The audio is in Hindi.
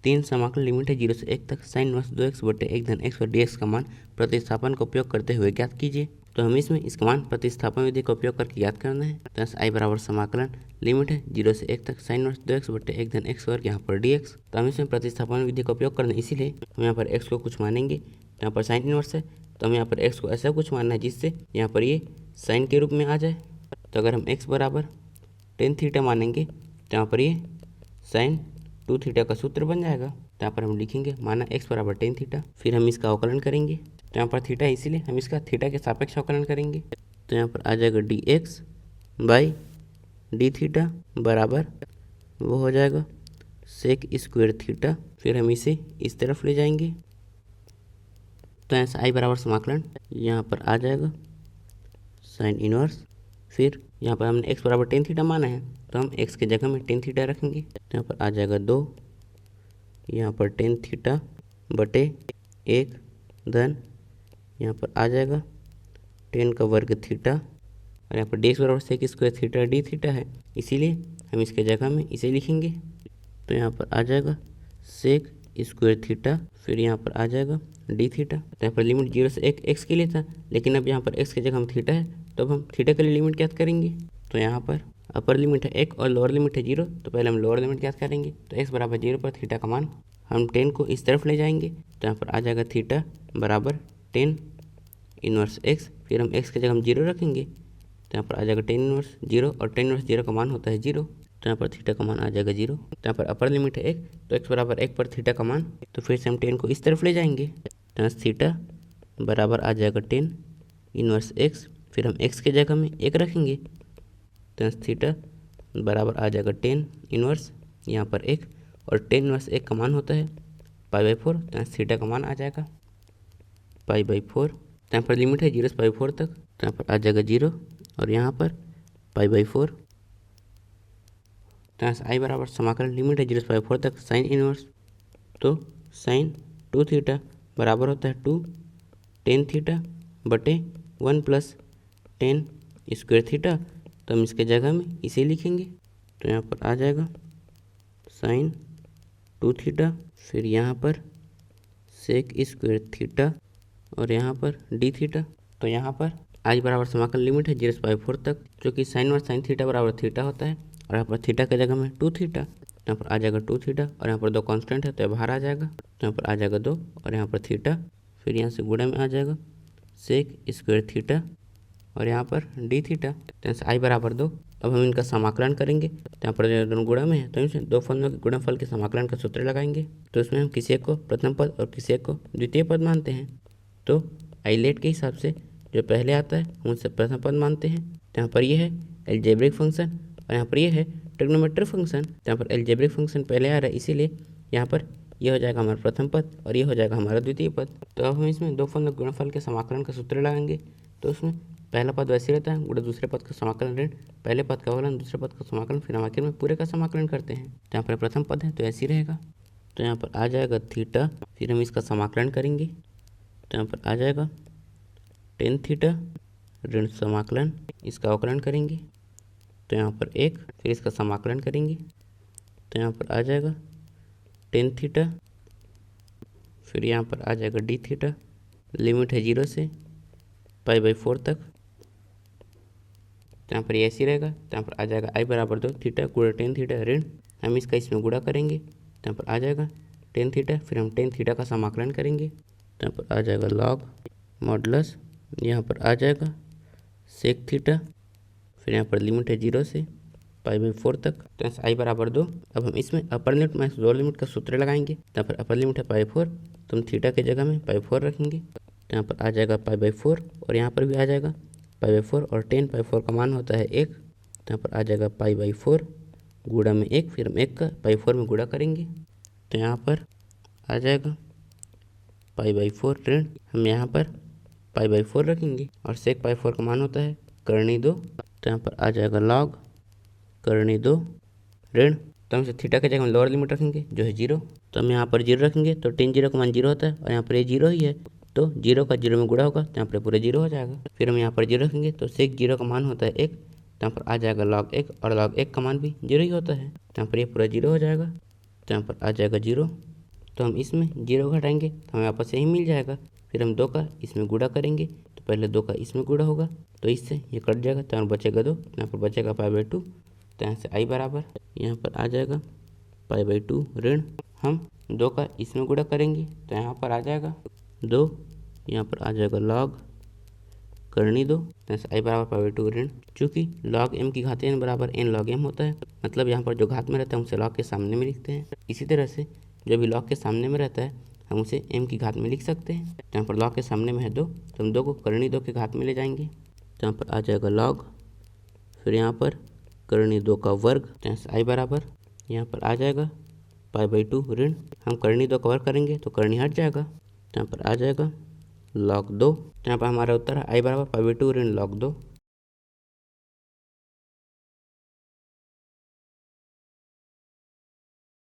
तीन समाकलन लिमिट है 0 से 1 तक साइन इनवर्स 2x बटे 1 धन x पर dx का मान प्रतिस्थापन का उपयोग करते हुए ज्ञात कीजिए। तो हमें इसमें इसका मान प्रतिस्थापन विधि का उपयोग करके ज्ञात करना है। तो i बराबर समाकलन लिमिट है 0 से 1 तक साइन इनवर्स 2x बटे 1 धन x वर्ग यहाँ पर dx। तो हमें इसमें प्रतिस्थापन विधि का उपयोग करना है, इसीलिए हम यहाँ पर x को कुछ मानेंगे। यहाँ पर साइन इनवर्स है तो हम यहाँ पर x को ऐसा कुछ मानना है जिससे यहाँ पर ये साइन के रूप में आ जाए। तो अगर हम x बराबर टेन थीटा मानेंगे तो यहाँ पर ये साइन 2 थीटा का सूत्र बन जाएगा। तो यहाँ पर हम लिखेंगे माना x बराबर टेन थीटा, फिर हम इसका अवकलन करेंगे। तो यहाँ पर थीटा है इसीलिए हम इसका थीटा के सापेक्ष अवकलन करेंगे। तो यहाँ पर आ जाएगा dx बाई डी थीटा बराबर वो हो जाएगा सेक स्क्वायर थीटा, फिर हम इसे इस तरफ ले जाएंगे। तो यहाँ से i बराबर समाकलन यहाँ पर आ जाएगा साइन इनवर्स, फिर यहाँ पर हमने x बराबर टेन थीटा माना है तो हम x के जगह में टेन थीटा रखेंगे। तो यहाँ पर आ जाएगा 2, यहाँ पर टेन थीटा बटे 1 धन यहाँ पर आ जाएगा टेन का वर्ग थीटा, और यहाँ पर dx बराबर sec square theta d theta है, इसीलिए हम इसके जगह में इसे लिखेंगे। तो यहाँ पर आ जाएगा सेक स्क्वायर थीटा, फिर यहाँ पर आ जाएगा डी थीटा। तो यहाँ पर लिमिट 0 से 1 x के लिए था, लेकिन अब यहाँ पर x की जगह हम थीटा है तो अब हम थीटा के लिए लिमिट ज्ञात करेंगे। तो यहाँ पर अपर लिमिट है 1 और लोअर लिमिट है 0, तो पहले हम लोअर लिमिट ज्ञात करेंगे। तो x बराबर 0 पर थीटा का मान हम 10 को इस तरफ ले जाएंगे। तो यहाँ पर आ जाएगा थीटा बराबर 10 इनवर्स x, फिर हम x की जगह हम 0 रखेंगे। तो यहाँ पर आ जाएगा 10 इनवर्स 0, और 10 इनवर्स 0 का मान होता है 0। तो यहाँ पर थीटा का मान आ जाएगा 0। तो यहाँ पर अपर लिमिट है 1, तो x बराबर 1 पर थीटा का मान, तो फिर से हम 10 को इस तरफ ले जाएंगे। तो यहाँ थीटा बराबर आ जाएगा 10 इनवर्स x, फिर हम x के जगह में 1 रखेंगे। तो यहाँ थीटा बराबर आ जाएगा 10 इनवर्स यहाँ पर 1, और 10 इनवर्स 1 का मान होता है पाई बाई 4। तो यहाँ थीटा का मान आ जाएगा पाई बाई 4। तो यहाँ पर लिमिट है 0 से पाई 4 तक, तो यहाँ पर आ जाएगा 0 और यहाँ पर पाई बाई 4। तो यहाँ से i बराबर समाकलन लिमिट है 0 से पाई 4 तक साइन इनवर्स, तो साइन 2 थीटा बराबर होता है 2 टेन थीटा बटे 1 प्लस 10 स्क्वायर थीटा। तो हम इसके जगह में इसे लिखेंगे। तो यहाँ पर आ जाएगा साइन 2 थीटा, फिर यहाँ पर सेक स्क्वायर थीटा, और यहाँ पर डी थीटा। तो यहाँ पर i बराबर समाकलन लिमिट है 0 से पाई 4 तक, जो कि साइन और साइन थीटा बराबर थीटा होता है, और यहाँ पर थीटा के जगह में 2 थीटा। यहाँ पर आ जाएगा 2 थीटा, और यहाँ पर 2 कांस्टेंट है तो बाहर आ जाएगा। तो यहाँ पर आ जाएगा 2 और यहाँ पर थीटा, फिर यहाँ से गुणा में आ जाएगा सेक स्क्वायर थीटा, और यहाँ पर डी थीटा। तो यहाँ से i बराबर 2। अब हम इनका समाकलन करेंगे। तो यहाँ पर दोनों गुणा में है तो इसमें दो फलनों के गुणनफल के समाकलन का सूत्र लगाएंगे। तो इसमें हम किसी एक को प्रथम पद और किसी एक को द्वितीय पद मानते हैं। तो आइलेट के हिसाब से जो पहले आता है हम उससे प्रथम पद मानते हैं। तो यहाँ पर ये है एल्जेब्रिक फंक्शन, और यहाँ पर ये है ट्रिग्नोमेट्रिक फंक्शन। तो यहाँ पर एल्जेब्रिक फंक्शन पहले आ रहा है, इसीलिए यहाँ पर ये हो जाएगा हमारा प्रथम पद और ये हो जाएगा हमारा द्वितीय पद। तो अब हम इसमें दो फलन गुणनफल के समाकलन का सूत्र लगाएंगे। तो उसमें पहला पद वैसे रहता है गुणा दूसरे पद का समाकलन ऋण पहले पद का अवकलन दूसरे पद का समाकलन, फिर हम आखिर में पूरे का समाकलन करते हैं। तो यहाँ पर प्रथम पद है तो ऐसे ही रहेगा। तो यहाँ पर आ जाएगा थीटा, फिर हम इसका समाकलन करेंगे। तो यहाँ पर आ जाएगा टेन थीटा ऋण समाकलन, इसका अवकलन करेंगे। तो यहाँ पर 1, फिर इसका समाकलन करेंगे। तो यहाँ पर आ जाएगा टेन थीटा, फिर यहाँ पर आ जाएगा डी थीटा, लिमिट है 0 से पाई बाई 4 तक। तो यहाँ पर ये ऐसे रहेगा। तो यहाँ पर आ जाएगा i बराबर 2 थीटा गुणा टेन थीटा ऋण, हम इसका इसमें गुणा करेंगे। तो यहाँ पर आ जाएगा टेन थीटा, फिर हम टेन थीटा का समाकलन करेंगे। तो यहाँ पर आ जाएगा लॉग मॉडुलस, यहाँ पर आ जाएगा सेक थीटा, फिर यहाँ पर लिमिट है 0 से पाई बाई 4 तक। तो यहाँ से i बराबर 2। अब हम इसमें upper limit minus lower limit का सूत्र लगाएंगे। तो यहाँ पर अपर लिमिट है पाई 4, तो हम थीटा की जगह में पाई 4 रखेंगे। तो यहाँ पर आ जाएगा पाई बाई 4, और यहाँ पर भी आ जाएगा पाई बाई 4, और 10 पाई 4 का मान होता है 1। तो यहाँ पर आ जाएगा पाई बाई 4 गुणा में 1, फिर हम 1 का पाई 4 में गुणा करेंगे। तो यहाँ पर आ जाएगा पाई बाई 4 ऋण, हम यहाँ पर पाई बाई 4 रखेंगे, और सेक पाई 4 का मान होता है करनी 2। तो यहाँ पर आ जाएगा लॉग करनी 2 ऋण, तो हम थीटा के जगह हम लोअर लिमिट रखेंगे जो है 0। तो हम यहाँ पर 0 रखेंगे तो 10 0 का मान 0 होता है, और यहाँ पर ये 0 ही है तो 0 का 0 में गुणा होगा तो यहाँ पर पूरे 0 हो जाएगा। फिर हम यहाँ पर 0 रखेंगे तो सेक 0 का मान होता है 1, तो यहाँ पर आ जाएगा लॉग 1, और लॉग 1 का मान भी 0 ही होता है, तो यहाँ पर ये पूरा 0 हो जाएगा। तो यहाँ पर आ जाएगा 0, तो हम इसमें 0 घटाएंगे तो हमें वापस यही मिल जाएगा। फिर हम 2 का इसमें गुणा करेंगे तो पहले 2 का इसमें गुणा होगा तो इससे ये कट जाएगा तो यहाँ बचेगा 2, यहाँ पर बचेगा π/2। तो यहाँ से i बराबर यहाँ पर आ जाएगा π/2 ऋण हम 2 का इसमें गुणा करेंगे तो यहाँ पर आ जाएगा 2, यहाँ पर आ जाएगा log करनी 2। तो यहाँ से i बराबर π/2 ऋण, चूँकि log m की घात n बराबर n log m होता है, मतलब यहाँ पर जो घात में रहता है उसे log के सामने में लिखते हैं। इसी तरह से जो भी log के सामने में रहता है हम उसे m की घात में लिख सकते हैं। तो यहाँ पर log के सामने में है 2 तो हम 2 को करनी 2 के घात में ले जाएंगे तो यहाँ पर आ जाएगा log, फिर यहाँ पर करनी 2 का वर्ग। तो यहाँ से i बराबर यहाँ पर आ जाएगा π/2 ऋण, हम करनी 2 का वर्ग करेंगे तो करनी हट जाएगा तो यहाँ पर आ जाएगा log 2। तो यहाँ पर हमारा उत्तर है i बराबर π/2 ऋण log 2।